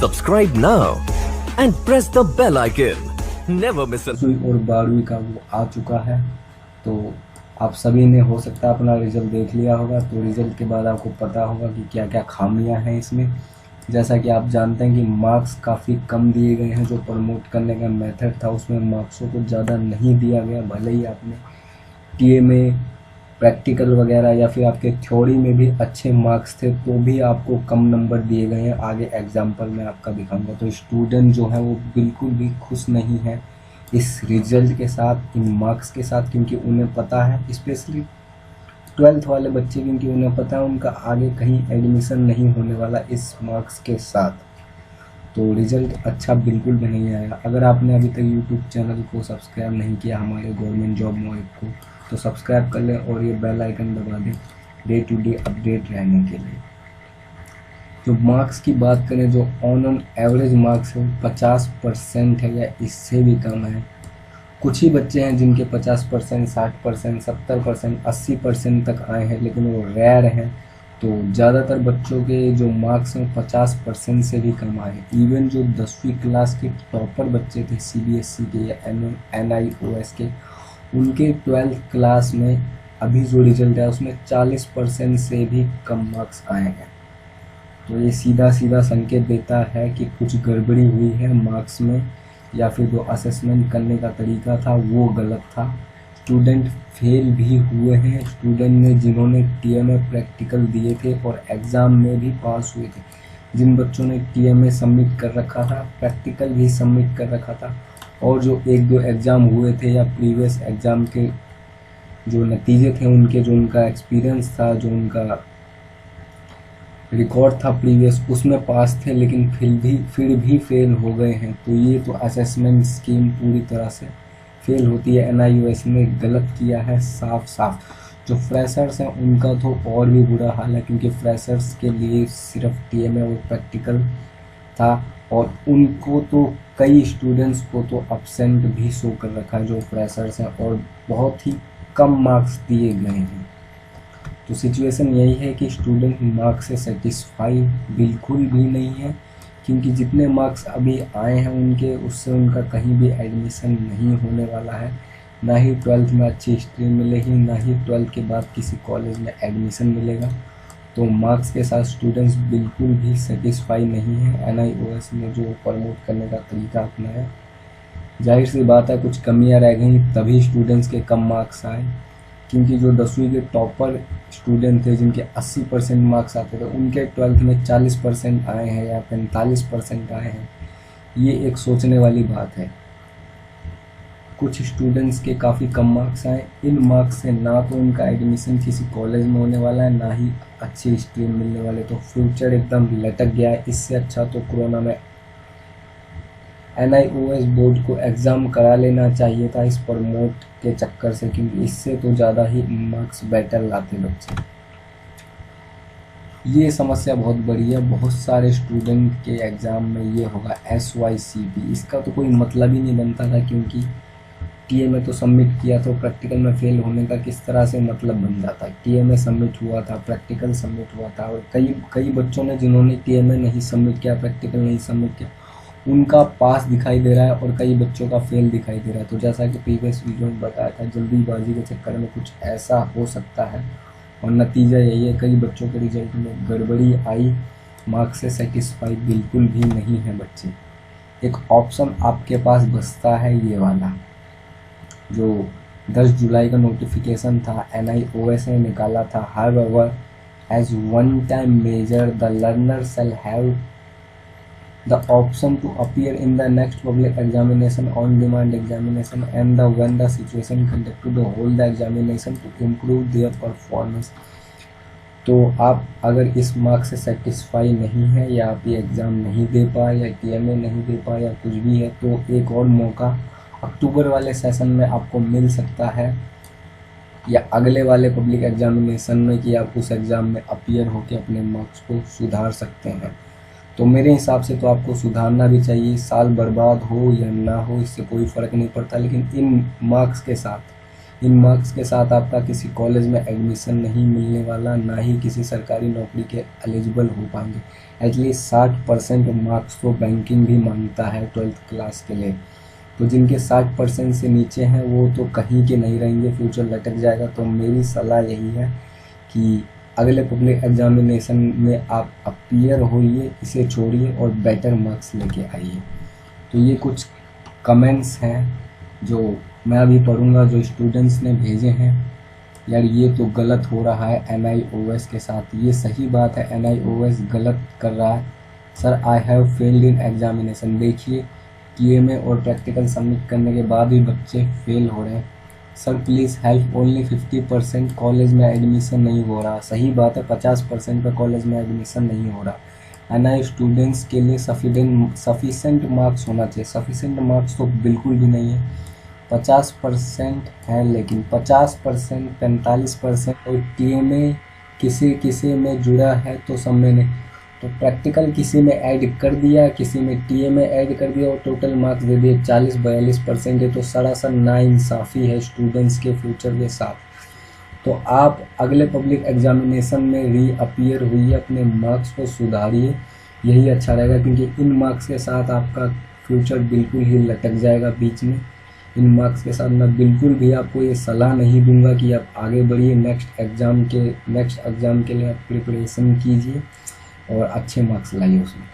Subscribe now and press the bell icon. Never miss a... और 12वीं का वो आ चुका है, तो आप सभी ने हो सकता है अपना रिजल्ट देख लिया होगा। तो रिजल्ट के बाद आपको पता होगा कि क्या क्या खामियां हैं इसमें। जैसा कि आप जानते हैं कि मार्क्स काफ़ी कम दिए गए हैं। जो प्रमोट करने का मेथड था उसमें मार्क्सों को ज़्यादा नहीं दिया गया। भले ही आपने टीए में प्रैक्टिकल वगैरह या फिर आपके थ्योरी में भी अच्छे मार्क्स थे, तो भी आपको कम नंबर दिए गए हैं। आगे एग्जाम्पल में आपका दिखाऊंगा। तो स्टूडेंट जो है वो बिल्कुल भी खुश नहीं है इस रिजल्ट के साथ, इन मार्क्स के साथ, क्योंकि उन्हें पता है, स्पेशली 12th वाले बच्चे, क्योंकि उन्हें पता है उनका आगे कहीं एडमिशन नहीं होने वाला इस मार्क्स के साथ। तो रिज़ल्ट अच्छा बिल्कुल भी नहीं आया। अगर आपने अभी तक यूट्यूब चैनल को सब्सक्राइब नहीं किया हमारे गवर्नमेंट जॉब मोहित को, तो सब्सक्राइब कर लें और ये बेल आइकन दबा दें डे टू डे अपडेट रहने के लिए। जो मार्क्स की बात करें, जो ऑन एवरेज मार्क्स है 50% है या इससे भी कम है। कुछ ही बच्चे हैं जिनके 50%, 60%, 70%, 80% तक आए हैं, लेकिन वो रेयर हैं। तो ज़्यादातर बच्चों के जो मार्क्स हैं 50% से भी कम आए। इवन जो 10वीं क्लास के टॉपर बच्चे थे सीबीएसई के या NIOS के, उनके 12th क्लास में अभी जो रिजल्ट है उसमें 40% से भी कम मार्क्स आए हैं। तो ये सीधा सीधा संकेत देता है कि कुछ गड़बड़ी हुई है मार्क्स में, या फिर जो असेसमेंट करने का तरीका था वो गलत था। स्टूडेंट फेल भी हुए हैं। स्टूडेंट ने जिन्होंने टीएमए प्रैक्टिकल दिए थे और एग्ज़ाम में भी पास हुए थे, जिन बच्चों ने टीएमए सबमिट कर रखा था, प्रैक्टिकल भी सबमिट कर रखा था, और जो 1-2 एग्ज़ाम हुए थे या प्रीवियस एग्ज़ाम के जो नतीजे थे उनके, जो उनका एक्सपीरियंस था, जो उनका रिकॉर्ड था प्रीवियस, उसमें पास थे, लेकिन फिर भी फेल हो गए हैं। तो ये तो असेसमेंट स्कीम पूरी तरह से फेल होती है। NIOS ने गलत किया है साफ साफ। जो फ्रेशर्स हैं उनका तो और भी बुरा हाल है, क्योंकि फ्रेशर्स के लिए सिर्फ टीएमए और प्रैक्टिकल था, और उनको तो कई स्टूडेंट्स को तो अब्सेंट भी शो कर रखा है जो फ्रेशर्स हैं, और बहुत ही कम मार्क्स दिए गए हैं। तो सिचुएशन यही है कि स्टूडेंट मार्क्स से सेटिस्फाई बिल्कुल भी नहीं है, क्योंकि जितने मार्क्स अभी आए हैं उनके, उससे उनका कहीं भी एडमिशन नहीं होने वाला है। ना ही 12th में अच्छी स्ट्रीम मिलेगी, ना ही 12th के बाद किसी कॉलेज में एडमिशन मिलेगा। तो मार्क्स के साथ स्टूडेंट्स बिल्कुल भी सेटिस्फाई नहीं है। NIOS ने जो प्रमोट करने का तरीका अपनाया, जाहिर सी बात है कुछ कमियां रह गई तभी स्टूडेंट्स के कम मार्क्स आए। क्योंकि जो 10वीं के टॉपर स्टूडेंट थे जिनके 80% मार्क्स आते थे, उनके 12th में 40% आए हैं या 45% आए हैं। ये एक सोचने वाली बात है। कुछ स्टूडेंट्स के काफ़ी कम मार्क्स आए। इन मार्क्स से ना तो उनका एडमिशन किसी कॉलेज में होने वाला है, ना ही अच्छी स्ट्रीम मिलने वाले। तो फ्यूचर एकदम लटक गया है। इससे अच्छा तो कोरोना में NIOS बोर्ड को एग्ज़ाम करा लेना चाहिए था इस प्रमोट के चक्कर से, क्योंकि इससे तो ज़्यादा ही मार्क्स बेटर लाते बच्चे। ये समस्या बहुत बड़ी है। बहुत सारे स्टूडेंट के एग्ज़ाम में ये होगा SYCP। इसका तो कोई मतलब ही नहीं बनता था, क्योंकि टीएमए तो सबमिट किया, तो प्रैक्टिकल में फेल होने का किस तरह से मतलब बन जाता है। टीएमए सबमिट हुआ था, प्रैक्टिकल सबमिट हुआ था, और कई बच्चों ने जिन्होंने टीएमए नहीं सबमिट किया, प्रैक्टिकल नहीं सबमिट किया, उनका पास दिखाई दे रहा है और कई बच्चों का फेल दिखाई दे रहा है। तो जैसा कि प्रीवियस वीडियो में बताया था, जल्दीबाजी के चक्कर में कुछ ऐसा हो सकता है, और नतीजा यही है कई बच्चों के रिजल्ट में गड़बड़ी आई। मार्क्स से सेटिस्फाई बिल्कुल भी नहीं है बच्चे। एक ऑप्शन आपके पास बचता है ये वाला, जो 10 जुलाई का नोटिफिकेशन था, NIOS ने निकाला था। However, as one time measure, the learner shall have the option to appear in the next public examination, on demand examination, and when the situation conducted to hold the examination to improve their performance। तो आप अगर इस marks से satisfy नहीं है, या आप ये एग्ज़ाम नहीं दे पाए, या टीएमए नहीं दे पाए, या कुछ भी है, तो एक और मौका अक्टूबर वाले सेशन में आपको मिल सकता है, या अगले वाले पब्लिक एग्जामिनेशन में, कि आप उस एग्ज़ाम में अपीयर होकर अपने मार्क्स को सुधार सकते हैं। तो मेरे हिसाब से तो आपको सुधारना भी चाहिए। साल बर्बाद हो या ना हो, इससे कोई फ़र्क नहीं पड़ता, लेकिन इन मार्क्स के साथ इन मार्क्स के साथ आपका किसी कॉलेज में एडमिशन नहीं मिलने वाला, ना ही किसी सरकारी नौकरी के एलिजिबल हो पाएंगे। एटलीस्ट 60% मार्क्स तो बैंकिंग भी मांगता है 12th क्लास के लिए। तो जिनके 60% से नीचे हैं वो तो कहीं के नहीं रहेंगे, फ्यूचर लटक जाएगा। तो मेरी सलाह यही है कि अगले पब्लिक एग्जामिनेशन में आप अपीयर होइए, इसे छोड़िए और बेटर मार्क्स लेके आइए। तो ये कुछ कमेंट्स हैं जो मैं अभी पढ़ूंगा, जो स्टूडेंट्स ने भेजे हैं। यार ये तो गलत हो रहा है NIOS के साथ, ये सही बात है, NIOS गलत कर रहा है। Sir I have failed in examination, देखिए TMA और प्रैक्टिकल सबमिट करने के बाद भी बच्चे फेल हो रहे हैं। Sir please help, only 50% college में एडमिशन नहीं हो रहा। सही बात है, 50% पे कॉलेज में एडमिशन नहीं हो रहा। NI स्टूडेंट्स के लिए सफिशेंट मार्क्स होना चाहिए। सफिशेंट मार्क्स तो बिल्कुल भी नहीं है, 50% है, लेकिन 50%, 45% और TMA किसी में जुड़ा है तो सब में नहीं। तो प्रैक्टिकल किसी में ऐड कर दिया, किसी में TMA ऐड कर दिया और टोटल मार्क्स दे दिए 40-42% है। तो सरासर नाइंसाफ़ी है स्टूडेंट्स के फ्यूचर के साथ। तो आप अगले पब्लिक एग्जामिनेशन में रीअपीयर हुई, अपने मार्क्स को सुधारिए, यही अच्छा रहेगा। क्योंकि इन मार्क्स के साथ आपका फ्यूचर बिल्कुल ही लटक जाएगा बीच में। इन मार्क्स के साथ मैं बिल्कुल भी आपको ये सलाह नहीं दूंगा कि आप आगे बढ़िए। नेक्स्ट एग्ज़ाम के लिए आप प्रिपरेशन कीजिए और अच्छे मार्क्स लाइए उसमें।